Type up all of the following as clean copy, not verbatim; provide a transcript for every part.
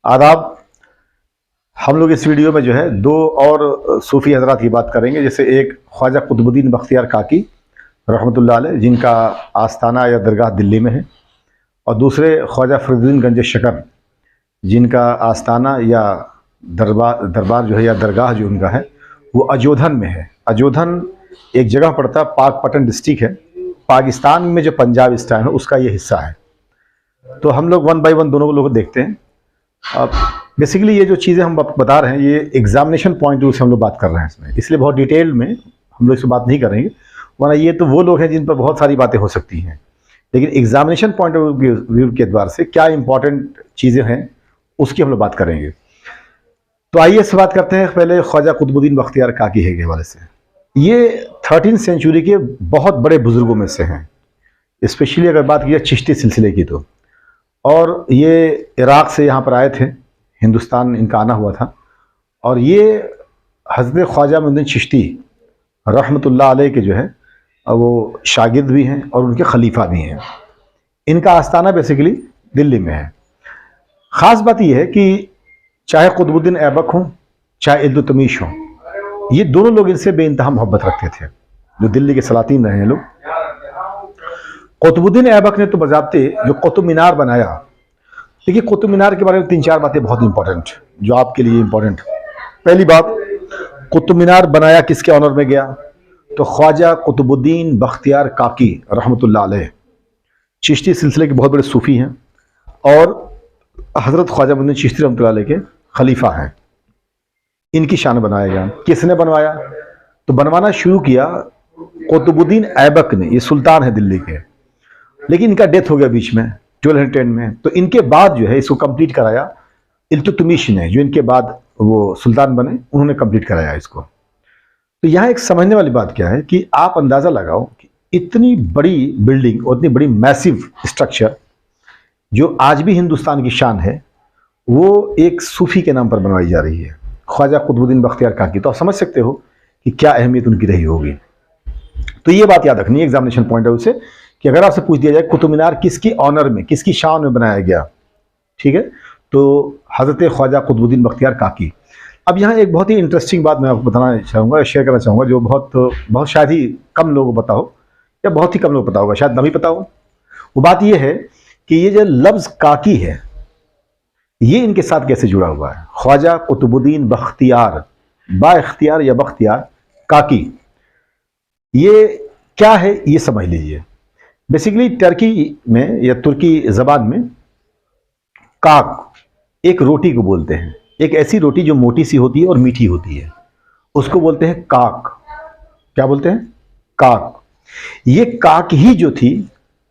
आदाब। हम लोग इस वीडियो में जो है दो और सूफ़ी हजरात की बात करेंगे, जैसे एक ख्वाजा कुतुबुद्दीन बख्तियार काकी रहमतुल्लाह अलैह, जिनका आस्थाना या दरगाह दिल्ली में है, और दूसरे ख्वाजा फरीदुद्दीन गंज शकर, जिनका आस्थाना या दरबार जो है या दरगाह जो उनका है वो अजोधन में है। अजोधन एक जगह पड़ता है, पाकपटन डिस्ट्रिक्ट है, पाकिस्तान में जो पंजाब स्टाइल है उसका ये हिस्सा है। तो हम लोग वन बाय वन दोनों लोग देखते हैं। अब बेसिकली ये जो चीज़ें हम बता रहे हैं ये एग्जामिनेशन पॉइंट ऑफ व्यू से हम लोग बात कर रहे हैं इसमें, इसलिए बहुत डिटेल में हम लोग इससे बात नहीं करेंगे, वरना ये तो वो लोग हैं जिन पर बहुत सारी बातें हो सकती हैं। लेकिन एग्जामिनेशन पॉइंट ऑफ व्यू के द्वार से क्या इंपॉर्टेंट चीज़ें हैं उसकी हम लोग बात करेंगे। तो आइए इससे बात करते हैं पहले ख्वाजा कुतुबुद्दीन बख्तियार काकी के हवाले से। ये 13वीं सेंचुरी के बहुत बड़े बुजुर्गों में से हैं, स्पेशली अगर बात की जाए चिश्ती सिलसिले की तो। और ये इराक़ से यहाँ पर आए थे, हिंदुस्तान इनका आना हुआ था, और ये हज़रत ख्वाजा मुइनुद्दीन चिश्ती रहमतुल्लाह अलैह के जो है वो शागिर्द भी हैं और उनके खलीफा भी हैं। इनका आस्थाना बेसिकली दिल्ली में है। ख़ास बात यह है कि चाहे कुतुबुद्दीन ऐबक हों चाहे इल्तुतमिश हों, ये दोनों लोग इनसे बेइंतहा मोहब्बत रखते थे, जो दिल्ली के सलातीन रहे हैं लोग। कुतुबुद्दीन ऐबक ने तो बज़ाब्ते जो कुतुब मीनार बनाया, देखिए कुतुब मीनार के बारे में 3-4 बातें बहुत इंपॉर्टेंट जो आपके लिए इंपॉर्टेंट। पहली बात, कुतुब मीनार बनाया किसके ऑनर में गया, तो ख्वाजा कुतुबुद्दीन बख्तियार काकी रहमतुल्लाह अलैह, चिश्ती सिलसिले के बहुत बड़े सूफ़ी हैं और हज़रत ख्वाजा मुइनुद्दीन चिश्ती रहमतुल्लाह अलैह के खलीफा हैं। इनकी शान बनाया गया। किसने बनवाया, तो बनवाना शुरू किया कुतुबुद्दीन ऐबक ने, ये सुल्तान है दिल्ली के, लेकिन इनका डेथ हो गया बीच में 1210 में। तो इनके बाद जो है इसको कंप्लीट कराया इल्तुतमिश ने, जो इनके बाद वो सुल्तान बने, उन्होंने कंप्लीट कराया इसको। तो यहाँ एक समझने वाली बात क्या है कि आप अंदाज़ा लगाओ कि इतनी बड़ी बिल्डिंग और इतनी बड़ी मैसिव स्ट्रक्चर जो आज भी हिंदुस्तान की शान है, वो एक सूफ़ी के नाम पर बनवाई जा रही है, ख्वाजा कुतुबुद्दीन बख्तियार काकी। तो आप समझ सकते हो कि क्या अहमियत उनकी रही होगी। तो ये बात याद रखनी है एग्जामिनेशन पॉइंट ऑफ व्यू से कि अगर आपसे पूछ दिया जाए कुतुब मीनार किसकी ऑनर में, किसकी शान में बनाया गया, ठीक है, तो हज़रत ख्वाजा कुतुबुद्दीन बख्तियार काकी। अब यहाँ एक बहुत ही इंटरेस्टिंग बात मैं आपको बताना चाहूँगा, शेयर करना चाहूँगा, जो बहुत शायद ही कम लोगों को पता हो, या बहुत ही कम लोगों को पता होगा, शायद ना भी पता हो। वो बात ये है कि ये जो लफ्ज़ काकी है ये इनके साथ कैसे जुड़ा हुआ है। ख्वाजा कुतुबुद्दीन बख्तियार, बा इख्तियार या बख्तियार काकी, ये क्या है ये समझ लीजिए। बेसिकली टर्की में या तुर्की ज़बान में काक एक रोटी को बोलते हैं, एक ऐसी रोटी जो मोटी सी होती है और मीठी होती है, उसको बोलते हैं काक। क्या बोलते हैं, काक। ये काक ही जो थी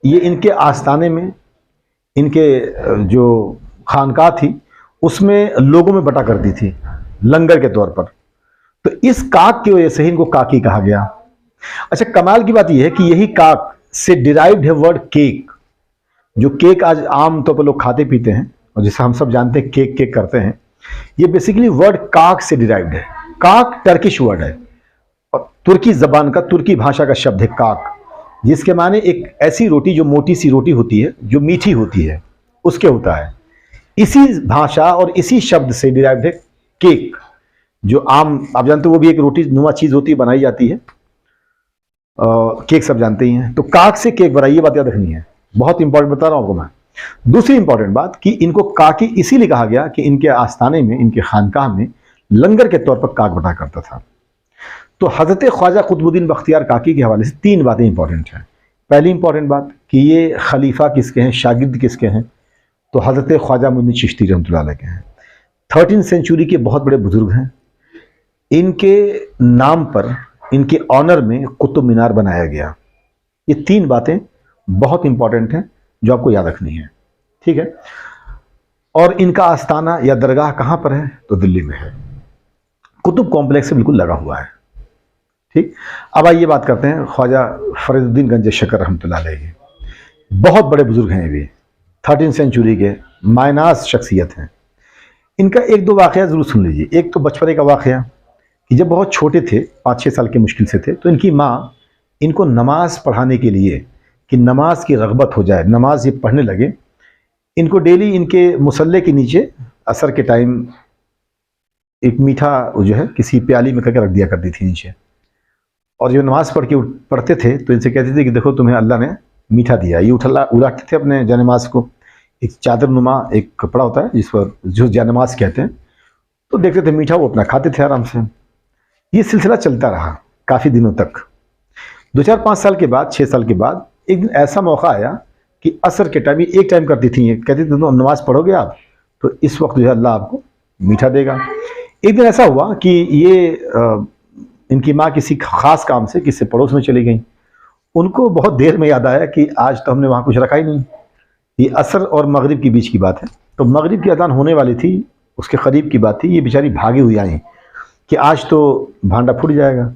ये इनके आस्थाने में, इनके जो खानका थी उसमें लोगों में बटा करती थी लंगर के तौर पर। तो इस काक की वजह से ही इनको काकी कहा गया। अच्छा, कमाल की बात यह है कि यही काक से डिराइव्ड है वर्ड केक। जो केक आज आम तौर पर लोग खाते पीते हैं और जिसे हम सब जानते हैं केक केक करते हैं, ये बेसिकली वर्ड काक से डिराइव्ड है। काक टर्किश वर्ड है और तुर्की जबान का, तुर्की भाषा का शब्द है काक, जिसके माने एक ऐसी रोटी जो मोटी सी रोटी होती है, जो मीठी होती है, उसके होता है। इसी भाषा और इसी शब्द से डिराइव्ड है केक, जो आम आप जानते हो वो भी एक रोटी नुमा चीज होती है, बनाई जाती है। केक सब जानते ही हैं। तो काक से केक बना, ये बात याद रखनी है, बहुत इंपॉर्टेंट बता रहा हूं आपको मैं। दूसरी इंपॉर्टेंट बात कि इनको काकी इसीलिए कहा गया कि इनके आस्थाने में, इनके खानकाह में लंगर के तौर पर काक बटा करता था। तो हज़रत ख्वाजा कुतुबुद्दीन बख्तियार काकी के हवाले से 3 बातें इंपॉर्टेंट हैं। पहली इंपॉर्टेंट बात कि ये खलीफा किसके हैं, शागिर्द किसके हैं, तो हज़रत ख्वाजा मुइनुद्दीन चिश्ती रहमतुल्लाह अलैह के हैं। 13वीं सेंचुरी के बहुत बड़े बुजुर्ग हैं। इनके नाम पर, इनके ऑनर में कुतुब मीनार बनाया गया। ये 3 बातें बहुत इंपॉर्टेंट हैं जो आपको याद रखनी है, ठीक है। और इनका आस्थाना या दरगाह कहाँ पर है, तो दिल्ली में है, कुतुब कॉम्प्लेक्स से बिल्कुल लगा हुआ है, ठीक। अब आइए बात करते हैं ख्वाजा फरीदुद्दीन गंज शकर रहमतुल्लाह अलैह। बहुत बड़े बुजुर्ग हैं ये, 13वीं सेंचुरी के मायनाज शख्सियत हैं। इनका 1-2 वाक़या ज़रूर सुन लीजिए। एक तो बचपने का वाक़या कि जब बहुत छोटे थे, 5-6 साल के मुश्किल से थे, तो इनकी माँ इनको नमाज़ पढ़ाने के लिए, कि नमाज की रग़बत हो जाए, नमाज ये पढ़ने लगे, इनको डेली इनके मुसल्ले के नीचे असर के टाइम एक मीठा जो है किसी प्याली में करके रख दिया करती थी नीचे, और जब नमाज पढ़ते थे तो इनसे कहते थे कि देखो तुम्हें अल्लाह ने मीठा दिया। ये उलाटते थे अपने जानमाज को, एक चादर नुमा एक कपड़ा होता है जिस पर जो जानमाज कहते हैं, तो देखते थे मीठा, वो अपना खाते थे आराम से। ये सिलसिला चलता रहा काफ़ी दिनों तक। 2-4-5 साल के बाद, 6 साल के बाद एक दिन ऐसा मौका आया कि असर के टाइम, एक टाइम करती थी, ये कहती थी तुम नमाज पढ़ोगे आप तो इस वक्त जो है अल्लाह आपको मीठा देगा। एक दिन ऐसा हुआ कि ये इनकी माँ किसी ख़ास काम से किसी पड़ोस में चली गई। उनको बहुत देर में याद आया कि आज तो हमने वहाँ कुछ रखा ही नहीं। ये असर और मगरिब के बीच की बात है, तो मगरिब की अज़ान होने वाली थी, उसके करीब की बात थी। ये बेचारी भागी हुई आई कि आज तो भांडा फूट जाएगा।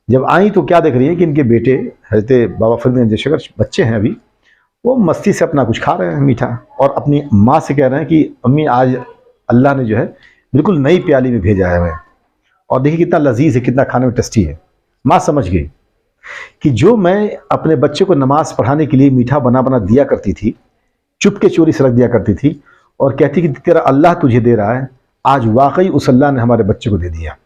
जब आई तो क्या देख रही है कि इनके बेटे हज़रत बाबा फरीद गंज शकर, बच्चे हैं अभी, वो मस्ती से अपना कुछ खा रहे हैं मीठा, और अपनी माँ से कह रहे हैं कि अम्मी आज अल्लाह ने जो है बिल्कुल नई प्याली में भेजा है हमें, और देखिए कितना लजीज है, कितना खाने में टेस्टी है। माँ समझ गई कि जो मैं अपने बच्चे को नमाज पढ़ाने के लिए मीठा बना बना दिया करती थी, चुपके चोरी से रख दिया करती थी, और कहती कि तेरा अल्लाह तुझे दे रहा है, आज वाकई उस अल्लाह ने हमारे बच्चे को दे दिया।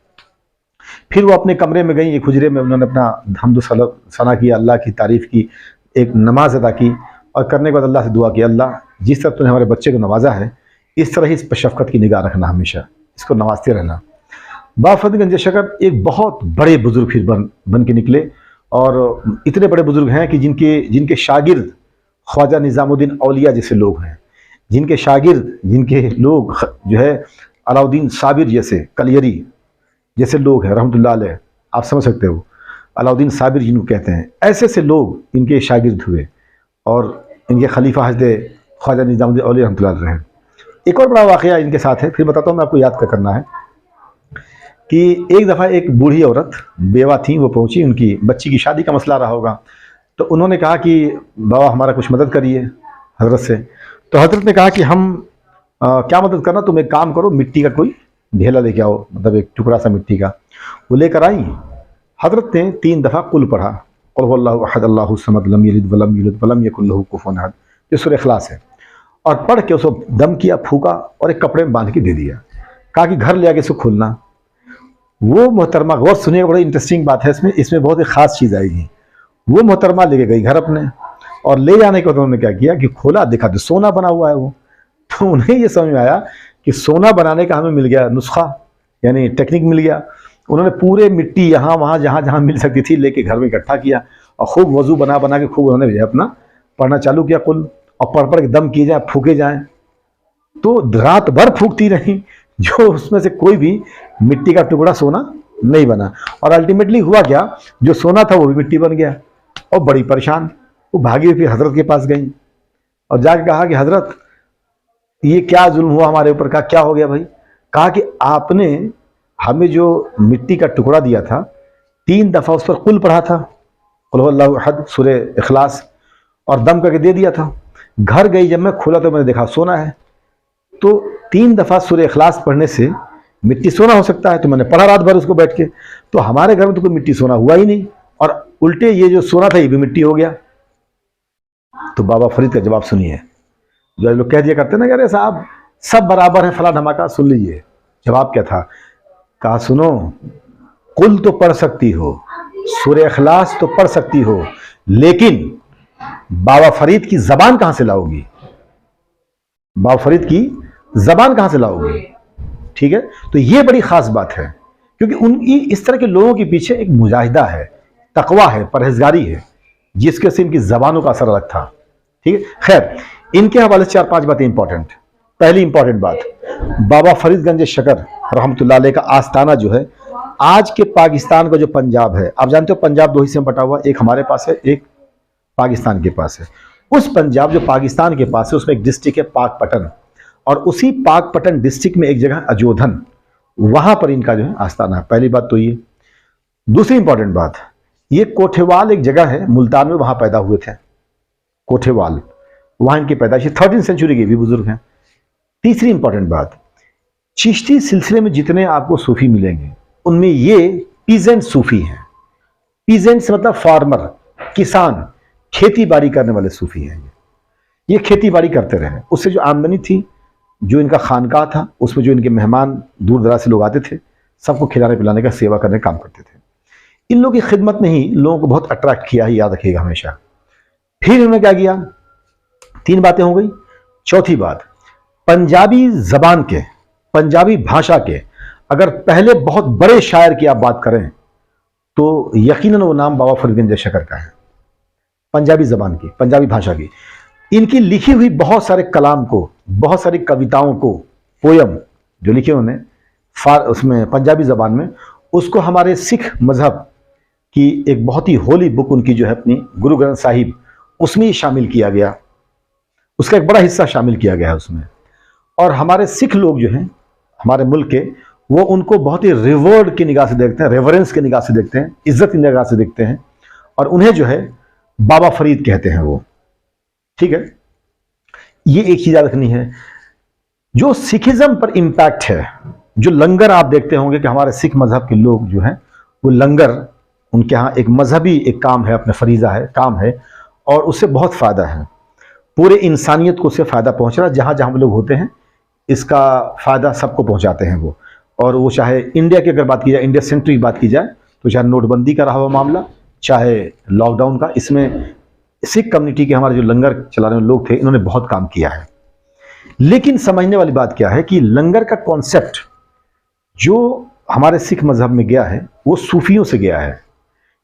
फिर वो अपने कमरे में गई, एक हुजरे में उन्होंने अपना हम्द सना किया, अल्लाह की तारीफ़ की, एक नमाज अदा की, और करने के बाद अल्लाह से दुआ की, अल्लाह जिस तरह तूने हमारे बच्चे को नवाजा है, इस तरह ही इस पर शफ़क़त की निगाह रखना, हमेशा इसको नवाजते रहना। बाबा फरीद गंज शकर एक बहुत बड़े बुज़ुर्ग फिर बन के निकले, और इतने बड़े बुज़ुर्ग हैं कि जिनके शागिर्द ख्वाजा निज़ामुद्दीन औलिया जैसे लोग हैं, जिनके शागिर्द, जिनके लोग जो है अलाउद्दीन साबिर जैसे, कलियरी जैसे लोग हैं रहमतुल्लाह अलैह, आप समझ सकते हो, अलाउद्दीन साबिर जिनको कहते हैं, ऐसे ऐसे लोग इनके शागिर्द हुए, और इनके खलीफा हज़रत ख्वाजा निज़ामुद्दीन औलिया रहमतुल्लाह अलैह हैं। एक और बड़ा वाक़या इनके साथ है, फिर बताता हूँ मैं, आपको याद क्या करना है कि एक दफ़ा एक बूढ़ी औरत बेवा थी, वो पहुंची, उनकी बच्ची की शादी का मसला रहा होगा, तो उन्होंने कहा कि बाबा हमारा कुछ मदद करिए हज़रत से। तो हज़रत ने कहा कि हम क्या मदद करना, तुम एक काम करो, मिट्टी का कोई ढेला लेके आओ, मतलब एक टुकड़ा सा मिट्टी का। वो लेकर आई। हज़रत ने 3 दफ़ा कुल पढ़ा, कुल हुवल्लाहु अहद अल्लाहु समद लम यलिद वलम यूलद वलम यकुल लहू कुफुवन अहद, जो सूरह इखलास है, और पढ़ के उसको दम किया, फूका, और एक कपड़े में बांध के दे दिया। कहा कि घर ले आके इसको खोलना। वो मोहतरमा, गौर सुनिएगा, बड़ी इंटरेस्टिंग बात है इसमें बहुत ही ख़ास चीज़ आएगी। वो मोहतरमा लेके गई घर अपने, और ले जाने के बाद उन्होंने क्या किया कि खोला, देखा तो सोना बना हुआ है वो। तो उन्हें ये समझ में आया कि सोना बनाने का हमें मिल गया नुस्खा, यानी टेक्निक मिल गया। उन्होंने पूरे मिट्टी यहाँ वहाँ जहाँ जहाँ मिल सकती थी लेके घर में इकट्ठा किया, और खूब वज़ू बना बना के खूब उन्होंने जो है अपना पढ़ना चालू किया कुल, और पढ़ पढ़ के दम किए जाए, फूके जाएँ। तो रात भर फूकती रही, जो उसमें से कोई भी मिट्टी का टुकड़ा सोना नहीं बना, और अल्टीमेटली हुआ क्या, जो सोना था वो भी मिट्टी बन गया। और बड़ी परेशान वो भागी हुई फिर हज़रत के पास गई, और जाके कहा कि हज़रत ये क्या जुल्म हुआ हमारे ऊपर। का क्या हो गया भाई? कहा कि आपने हमें जो मिट्टी का टुकड़ा दिया था, 3 दफ़ा उस पर कुल पढ़ा था, कुल हुवल्लाहु अहद सूरह इखलास, और दम करके दे दिया था। घर गई, जब मैं खोला तो मैंने देखा सोना है। तो 3 दफ़ा सूरह इखलास पढ़ने से मिट्टी सोना हो सकता है, तो मैंने पढ़ा रात भर उसको बैठ के, तो हमारे घर में तो कोई मिट्टी सोना हुआ ही नहीं, और उल्टे ये जो सोना था ये भी मिट्टी हो गया। तो बाबा फरीद का जवाब सुनिए। जो लोग कह दिया करते ना, अरे साहब सब बराबर है, फला धमाका, सुन लीजिए जवाब क्या था। कहा सुनो, कुल तो पढ़ सकती हो, सूरह इखलास तो पढ़ सकती हो, लेकिन बाबा फरीद की जबान कहां से लाओगी? बाबा फरीद की जबान कहां से लाओगी? ठीक है, तो ये बड़ी खास बात है, क्योंकि उनकी इस तरह के लोगों के पीछे एक मुजाहिदा है, तकवा है, परहेजगारी है, जिसके से इनकी जबानों का असर अलग था। ठीक है, खैर इनके हवाले से 4-5 बातें इंपॉर्टेंट। पहली इंपॉर्टेंट बात, बाबा फरीद गंज शकर रहमतुल्लाह अलैह का आस्थाना जो है, आज के पाकिस्तान का जो पंजाब है, आप जानते हो पंजाब 2 हिस्से में बटा हुआ, एक हमारे पास है, एक पाकिस्तान के पास है। उस पंजाब जो पाकिस्तान के पास है, उसमें एक डिस्ट्रिक्ट है पाकपटन, और उसी पाकपटन डिस्ट्रिक्ट में एक जगह अजोधन, वहां पर इनका जो है आस्थाना है। पहली बात तो ये। दूसरी इंपॉर्टेंट बात, ये कोठेवाल एक जगह है मुल्तान में, वहां पैदा हुए थे, कोठेवाल, वहां इनकी पैदाइश, 13वीं सेंचुरी के भी बुजुर्ग हैं। तीसरी इंपॉर्टेंट बात, चिश्ती सिलसिले में जितने आपको सूफी मिलेंगे, उनमें ये पीजेंट सूफी हैं। पीजेंट्स मतलब फार्मर, किसान, खेती बाड़ी करने वाले सूफी हैं। ये खेती बाड़ी करते रहे, उससे जो आमदनी थी जो इनका खानका था उसमें जो इनके मेहमान दूर दराज से लोग आते थे, सबको खिलाने पिलाने का, सेवा करने का काम करते थे। इन लोगों की खिदमत ने ही लोगों को बहुत अट्रैक्ट किया है, याद रखिएगा हमेशा। फिर इन्होंने क्या किया, 3 बातें हो गई। चौथी बात, पंजाबी जबान के, पंजाबी भाषा के अगर पहले बहुत बड़े शायर की आप बात करें तो यकीनन वो नाम बाबा फरीद गंज शकर का है। पंजाबी जबान की, पंजाबी भाषा की इनकी लिखी हुई बहुत सारे कलाम को, बहुत सारी कविताओं को, पोयम जो लिखे उन्होंने उसमें पंजाबी जबान में, उसको हमारे सिख मजहब की एक बहुत ही होली बुक उनकी जो है अपनी गुरु ग्रंथ साहिब, उसमें ही शामिल किया गया, उसका एक बड़ा हिस्सा शामिल किया गया है उसमें। और हमारे सिख लोग जो हैं हमारे मुल्क के, वो उनको बहुत ही रिवर्ड की निगाह से देखते हैं, रेवरेंस की निगाह से देखते हैं, इज्जत की निगाह से देखते हैं, और उन्हें जो है बाबा फरीद कहते हैं वो। ठीक है, ये एक चीज याद रखनी है। जो सिखिज्म पर इंपैक्ट है, जो लंगर आप देखते होंगे कि हमारे सिख मजहब के लोग जो हैं वो लंगर, उनके यहाँ एक मजहबी एक काम है, अपने फरीजा है, काम है, और उससे बहुत फायदा है, पूरे इंसानियत को उससे फायदा पहुंच रहा है। जहां जहां लोग होते हैं इसका फायदा सबको पहुंचाते हैं वो। और वो चाहे इंडिया की अगर बात की जाए, इंडिया सेंट्रिक की बात की जाए, तो चाहे नोटबंदी का रहा हुआ मामला, चाहे लॉकडाउन का, इसमें सिख कम्युनिटी के हमारे जो लंगर चलाने वाले लोग थे, इन्होंने बहुत काम किया है। लेकिन समझने वाली बात क्या है कि लंगर का कॉन्सेप्ट जो हमारे सिख मजहब में गया है वो सूफियों से गया है,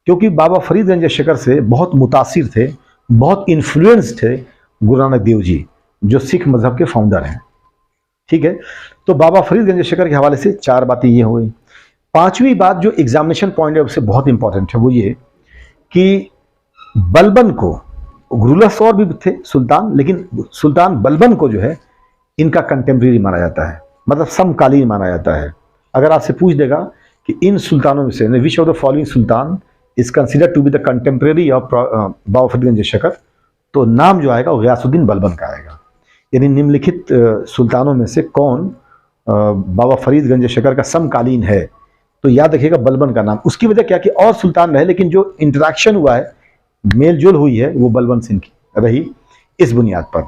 क्योंकि बाबा फरीद गंज शकर से बहुत मुतासिर थे, बहुत इन्फ्लुएंस थे गुरु नानक देव जी, जो सिख मजहब के फाउंडर हैं। ठीक है, तो बाबा फरीद गंज शकर के हवाले से 4 बातें ये हुई। 5वीं बात जो एग्जामिनेशन पॉइंट है उससे बहुत इंपॉर्टेंट है, वो ये कि बलबन को, गुरुलस और भी थे सुल्तान, लेकिन सुल्तान बलबन को जो है इनका कंटेम्प्रेरी माना जाता है, मतलब समकालीन माना जाता है। अगर आपसे पूछ देगा कि इन सुल्तानों में से which of the following sultan is considered to be the contemporary of Baba Farid Ganj Shakar, तो नाम जो आएगा वो गयासुद्दीन बलबन का आएगा। यानी निम्नलिखित सुल्तानों में से कौन बाबा फरीद गंज शकर का समकालीन है, तो याद रखिएगा बलबन का नाम। उसकी वजह क्या कि और सुल्तान रहे, लेकिन जो इंटरेक्शन हुआ है, मेल जोल हुई है, वो बलबन सिंह की रही इस बुनियाद पर।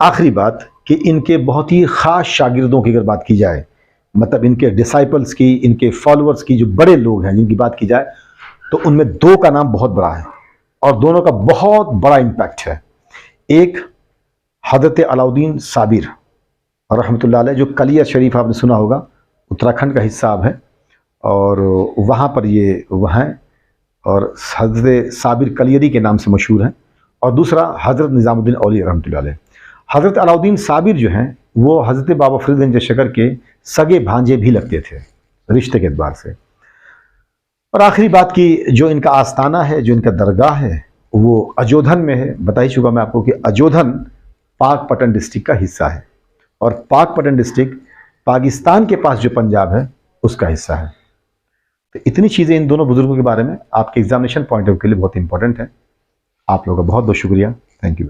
आखिरी बात कि इनके बहुत ही खास शागिर्दों की अगर बात की जाए, मतलब इनके डिसाइपल्स की, इनके फॉलोअर्स की, जो बड़े लोग हैं जिनकी बात की जाए, तो उनमें 2 का नाम बहुत बड़ा है और दोनों का बहुत बड़ा इंपैक्ट है। एक हजरत अलाउद्दीन साबिर रहमतुल्लाह अलैह, जो कलिया शरीफ आपने सुना होगा, उत्तराखंड का हिस्सा अब है, और वहाँ पर ये वहाँ हैं, और हजरत साबिर कलियरी के नाम से मशहूर हैं। और दूसरा हजरत निज़ामुद्दीन औलिया रहमतुल्लाह अलैह। हजरत अलाउद्दीन साबिर जो हैं वो हजरत बाबा फरीद गंज शकर के सगे भांजे भी लगते थे रिश्ते के एतबार से। और आखिरी बात की जो इनका आस्थाना है, जो इनका दरगाह है, वो अजोधन में है। बता ही चुका मैं आपको कि अजोधन पाकपटन डिस्ट्रिक्ट का हिस्सा है, और पाकपटन डिस्ट्रिक्ट पाकिस्तान के पास जो पंजाब है उसका हिस्सा है। तो इतनी चीज़ें इन दोनों बुजुर्गों के बारे में आपके एग्जामिनेशन पॉइंट ऑफ व्यू के लिए बहुत इंपॉर्टेंट है। आप लोगों का बहुत बहुत शुक्रिया, थैंक यू।